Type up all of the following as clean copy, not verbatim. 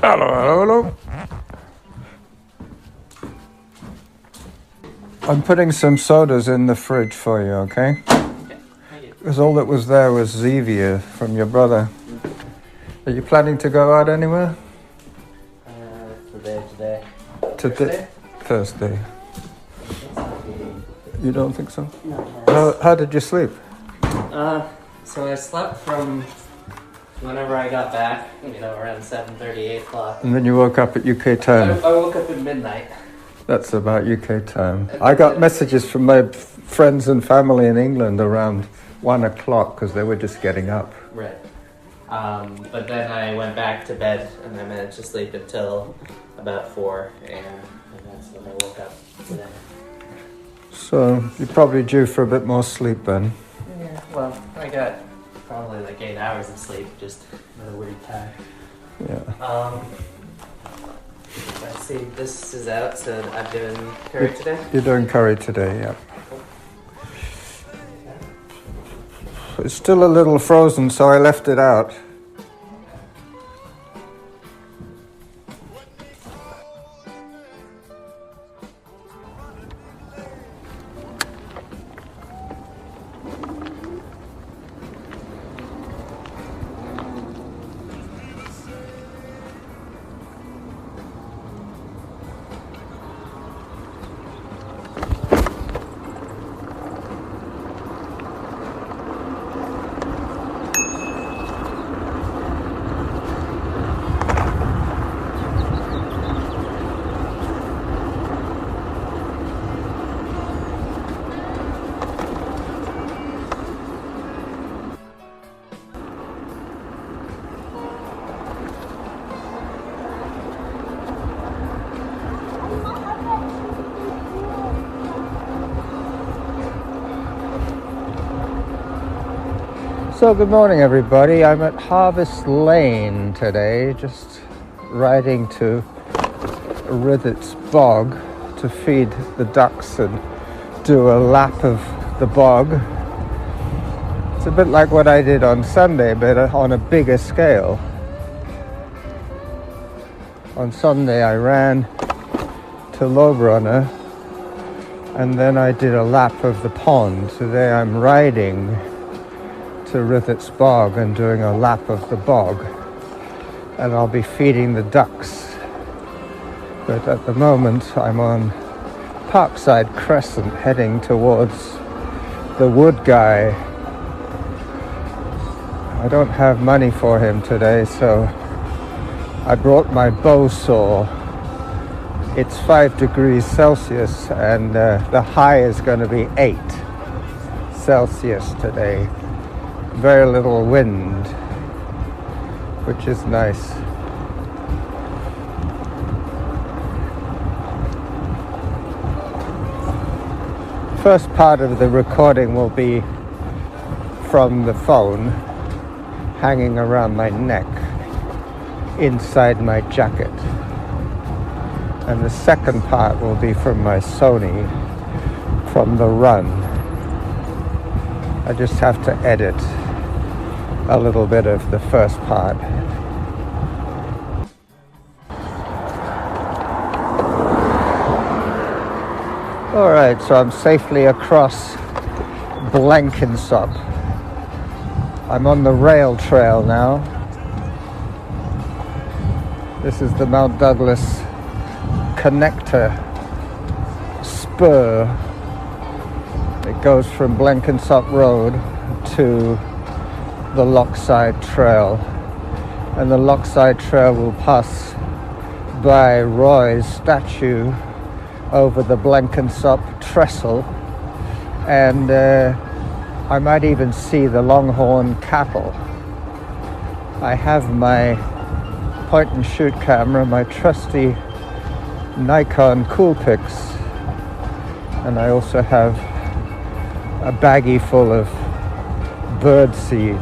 Hello, hello, hello. I'm putting some sodas in the fridge for you, okay? Because all that was there was Zevia from your brother. Are you planning to go out anywhere? Today? Thursday. You don't think so? No. How did you sleep? So I slept from whenever I got back, around 7:30, 8 o'clock. And then you woke up at UK time? I woke up at midnight. That's about UK time. I got messages from my friends and family in England around 1 o'clock because they were just getting up. Right. But then I went back to bed and I managed to sleep until about 4 a.m. And that's when I woke up today. So you're probably due for a bit more sleep then. Yeah, well, I got probably like 8 hours of sleep, just another weird time. Yeah. Let's see, this is out, so I'm doing curry today? You're doing curry today, yeah. It's still a little frozen, so I left it out. So good morning everybody, I'm at Harvest Lane today, just riding to Rithet's bog to feed the ducks and do a lap of the bog. It's a bit like what I did on Sunday, but on a bigger scale. On Sunday I ran to Lowrunner and then I did a lap of the pond. Today I'm riding to Rithet's bog and doing a lap of the bog, and I'll be feeding the ducks. But at the moment I'm on Parkside Crescent heading towards the wood guy. I don't have money for him today, so I brought my bow saw. It's 5 degrees Celsius and the high is going to be 8 Celsius today. Very little wind, which is nice. First part of the recording will be from the phone hanging around my neck inside my jacket, and the second part will be from my Sony from the run. I just have to edit a little bit of the first part. Alright, so I'm safely across Blenkinsop. I'm on the rail trail now. This is the Mount Douglas connector spur. It goes from Blenkinsop Road to the Lochside Trail, and the Lochside Trail will pass by Roy's statue over the Blenkinsop trestle, and I might even see the longhorn cattle. I have my point and shoot camera, my trusty Nikon Coolpix, and I also have a baggie full of birdseed.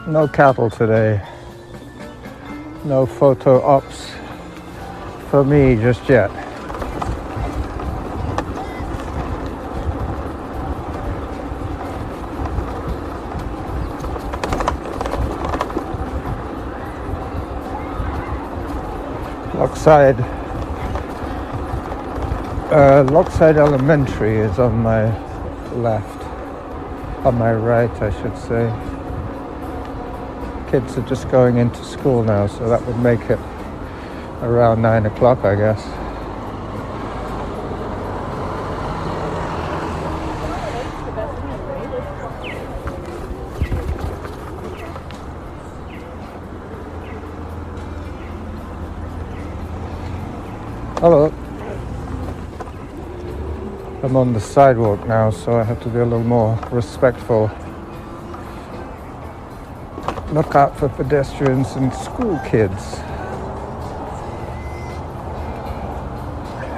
No cattle today. No photo ops for me just yet. Lockside Elementary is on my left, on my right I should say. Kids are just going into school now, so that would make it around 9 o'clock I guess. Hello. I'm on the sidewalk now, so I have to be a little more respectful. Look out for pedestrians and school kids.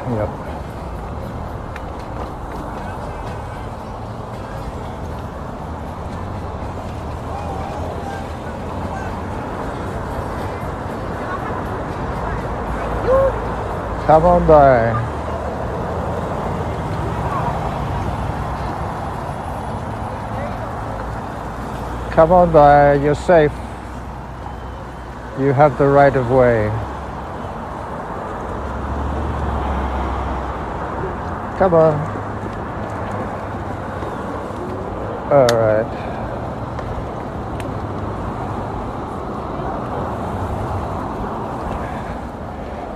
Yep. Come on by. Come on by, you're safe. You have the right of way. Come on. All right.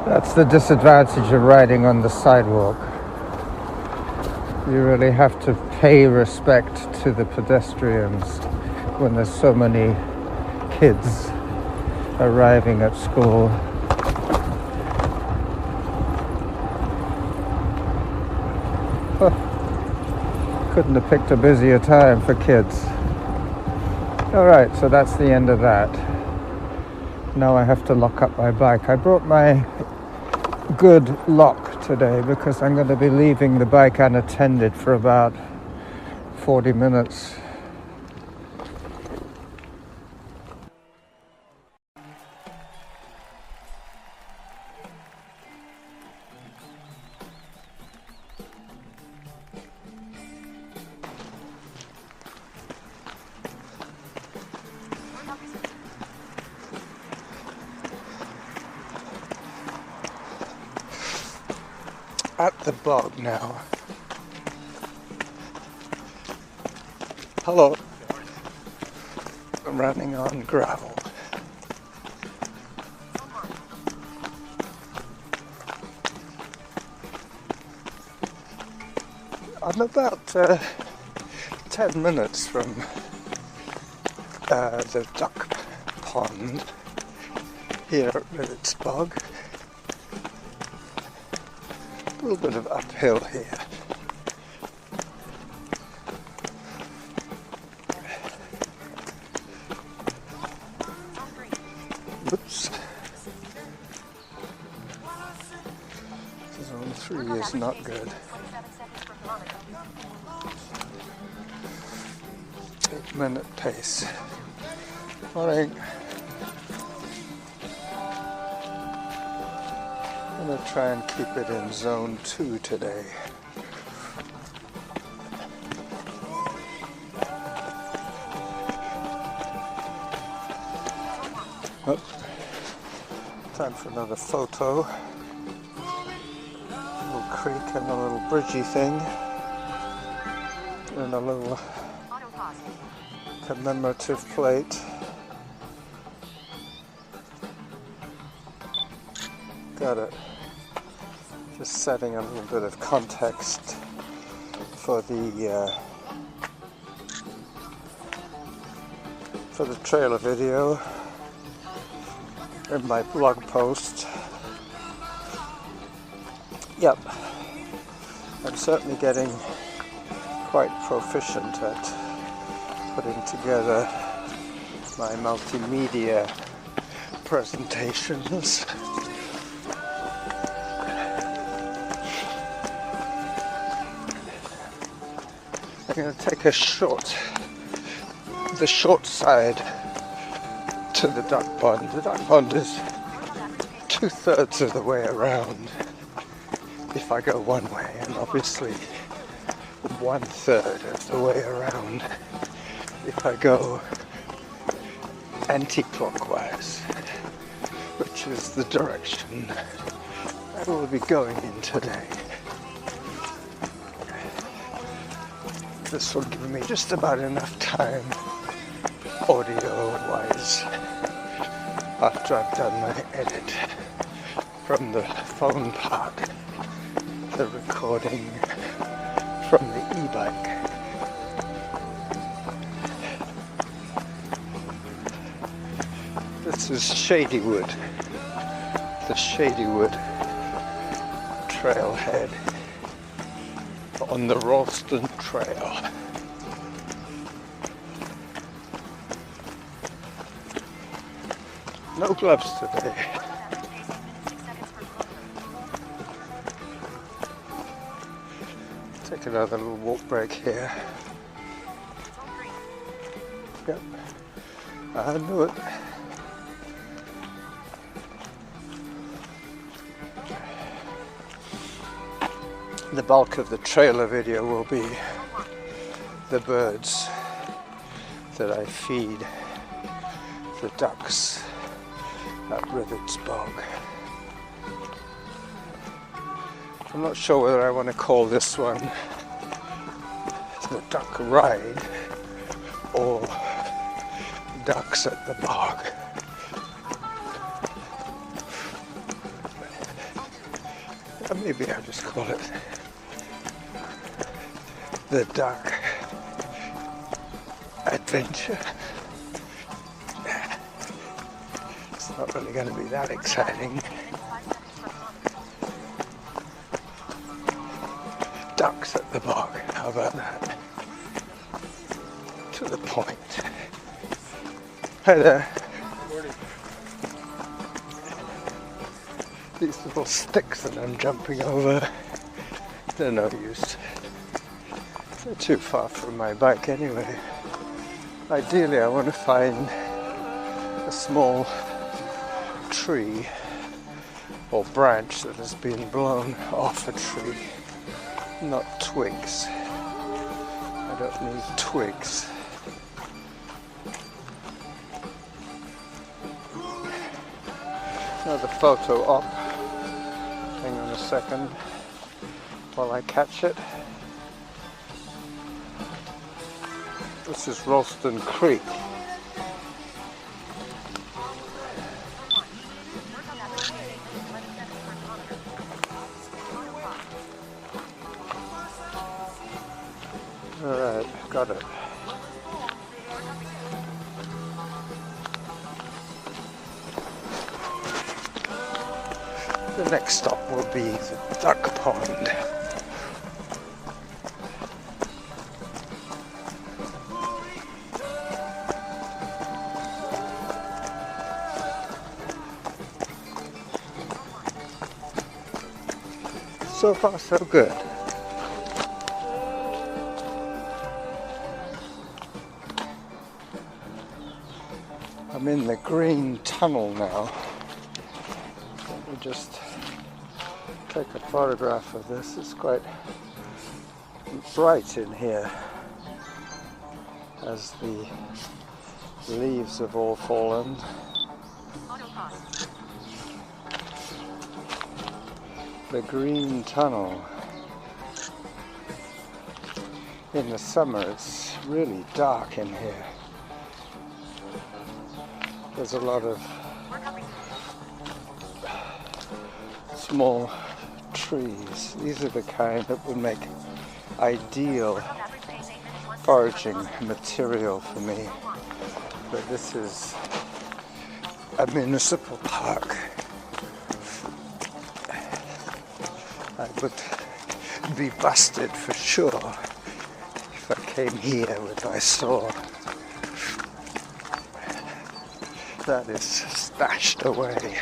That's the disadvantage of riding on the sidewalk. You really have to pay respect to the pedestrians when there's so many kids arriving at school. Couldn't have picked a busier time for kids. Alright, so that's the end of that. Now I have to lock up my bike. I brought my good lock today because I'm going to be leaving the bike unattended for about 40 minutes. At the bog now. Hello. I'm running on gravel. I'm about 10 minutes from the duck pond here at Rithet's bog. A little bit of uphill here. Oops. Zone 3 is not good. 8-minute pace. Morning. I'm going to try and keep it in zone 2 today. Oh, time for another photo. A little creek and a little bridgey thing. And a little commemorative plate. Got it. Just setting a little bit of context for the trailer video in my blog post. Yep, I'm certainly getting quite proficient at putting together my multimedia presentations. I'm going to take the short side to the duck pond. The duck pond is 2/3 of the way around if I go one way, and obviously 1/3 of the way around if I go anti-clockwise, which is the direction I will be going in today. This will give me just about enough time, audio-wise, after I've done my edit from the phone part, the recording from the e-bike. This is Shadywood, the Shadywood trailhead on the Ralston Trail. No gloves today. Take another little walk break here. Yep, I knew it. The bulk of the trailer video will be the birds that I feed the ducks at Rithet's bog. I'm not sure whether I want to call this one the duck ride or ducks at the bog. Maybe I'll just call it the duck adventure. It's not really going to be that exciting. Ducks at the bog, how about that? To the point. Hi there. These little sticks that I'm jumping over, they're no use. They're too far from my bike anyway. Ideally I want to find a small tree or branch that has been blown off a tree, not twigs. I don't need twigs. Another photo op. Hang on a second while I catch it. This is Ralston Creek. Alright, got it. The next stop will be the duck pond. So far, so good. I'm in the green tunnel now. Let me just take a photograph of this. It's quite bright in here as the leaves have all fallen. The green tunnel. In the summer it's really dark in here. There's a lot of small trees. These are the kind that would make ideal foraging material for me. But this is a municipal park. I would be busted for sure if I came here with my saw. That is stashed away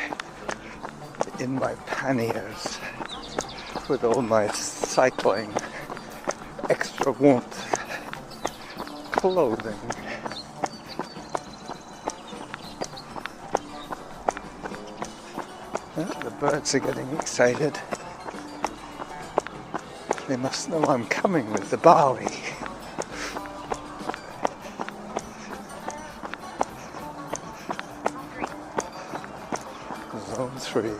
in my panniers with all my cycling, extra warmth clothing. The birds are getting excited. They must know I'm coming with the barley. Zone 3.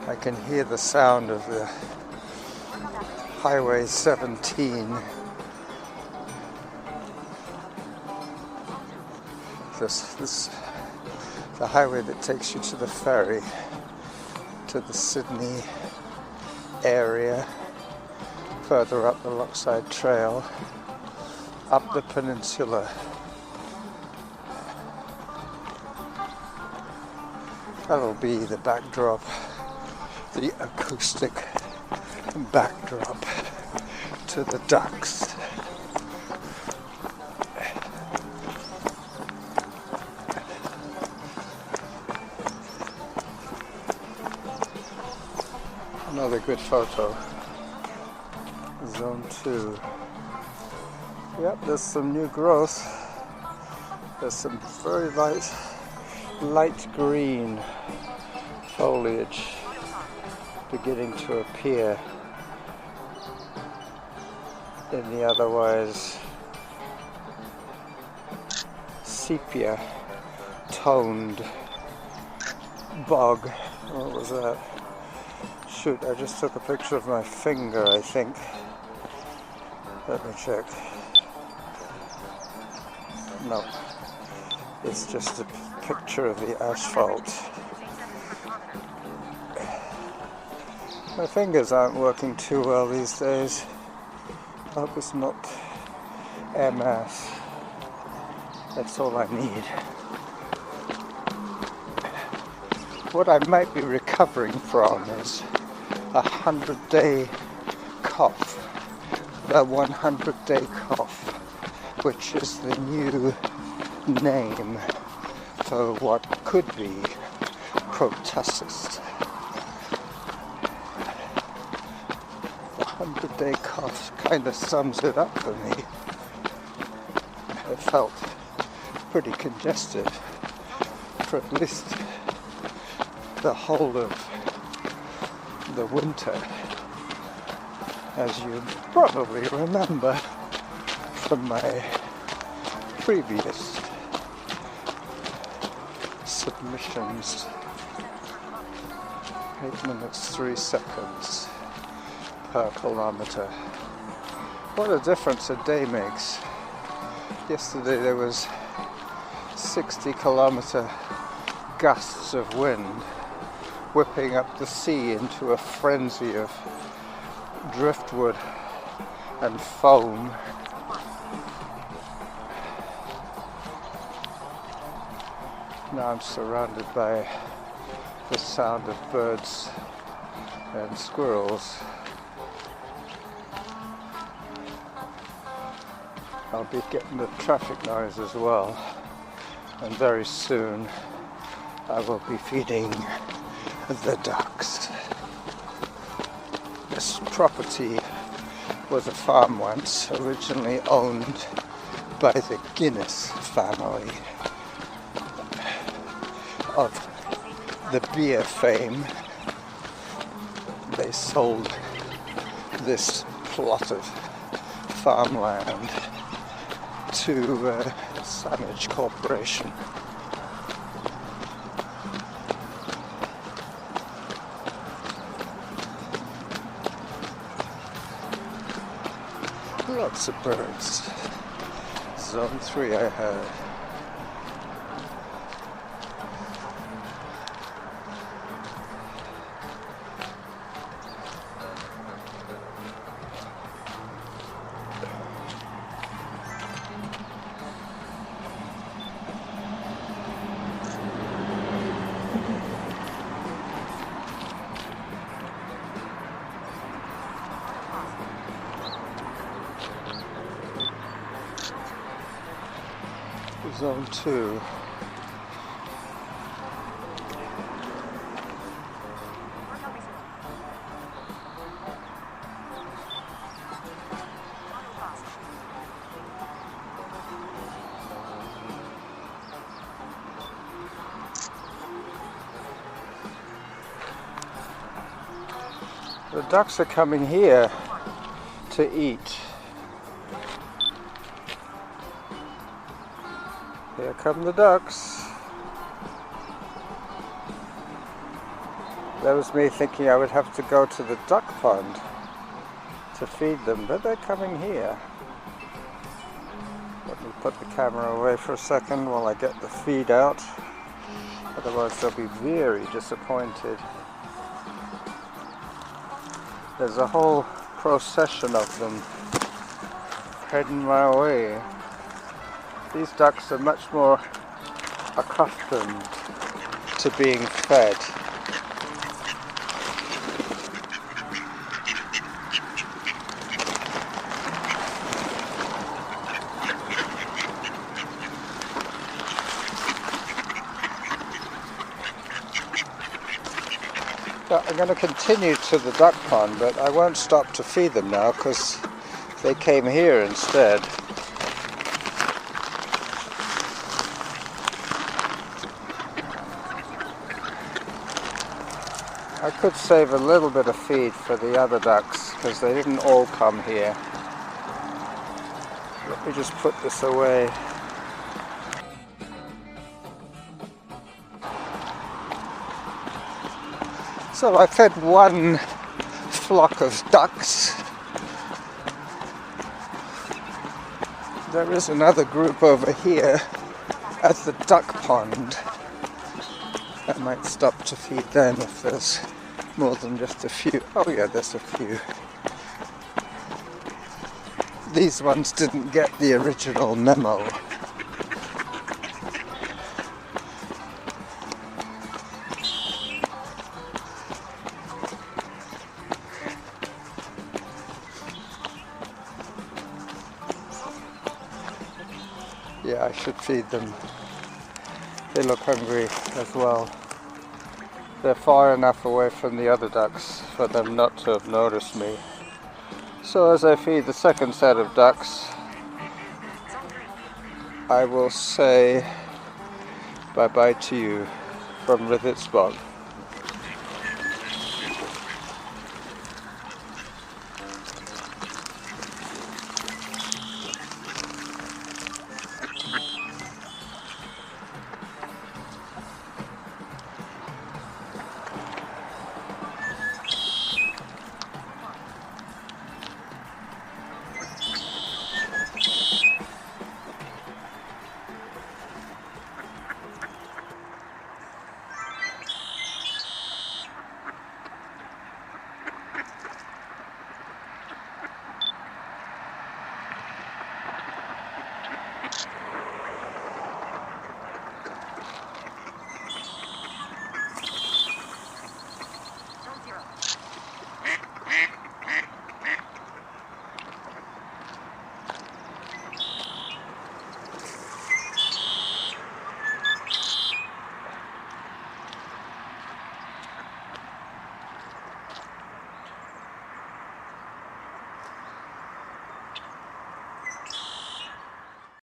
I can hear the sound of the Highway 17. This the highway that takes you to the ferry, to the Sydney area, further up the Lochside Trail, up the peninsula. That'll be the backdrop, the acoustic backdrop to the ducks. Another good photo. Zone 2. Yep, there's some new growth. There's some very light green foliage beginning to appear in the otherwise sepia toned bog. What was that? Shoot, I just took a picture of my finger, I think. Let me check. No, it's just a picture of the asphalt. My fingers aren't working too well these days. I hope it's not MS. That's all I need. What I might be recovering from is a 100-day cough. The 100-day cough, which is the new name for what could be pertussis. The 100-day cough kind of sums it up for me. I felt pretty congested for at least the whole of the winter, as you probably remember from my previous submissions. 8 minutes 3 seconds per kilometer. What a difference a day makes. Yesterday there was 60-kilometer gusts of wind whipping up the sea into a frenzy of driftwood and foam. Now I'm surrounded by the sound of birds and squirrels. I'll be getting the traffic noise as well, and very soon I will be feeding the ducks. This property was a farm once, originally owned by the Guinness family of the beer fame. They sold this plot of farmland to Sandwich Corporation. Lots of birds. Zone 3 I heard. Zone 2. The ducks are coming here to eat. Here come the ducks. That was me thinking I would have to go to the duck pond to feed them, but they're coming here. Let me put the camera away for a second while I get the feed out. Otherwise they'll be very disappointed. There's a whole procession of them heading my way. These ducks are much more accustomed to being fed. So I'm going to continue to the duck pond, but I won't stop to feed them now because they came here instead. I could save a little bit of feed for the other ducks because they didn't all come here. Let me just put this away. So I fed one flock of ducks. There is another group over here at the duck pond. I might stop to feed them if there's more than just a few. Oh yeah, there's a few. These ones didn't get the original memo. Yeah, I should feed them. They look hungry as well. They're far enough away from the other ducks for them not to have noticed me. So as I feed the second set of ducks, I will say bye-bye to you from Rithet.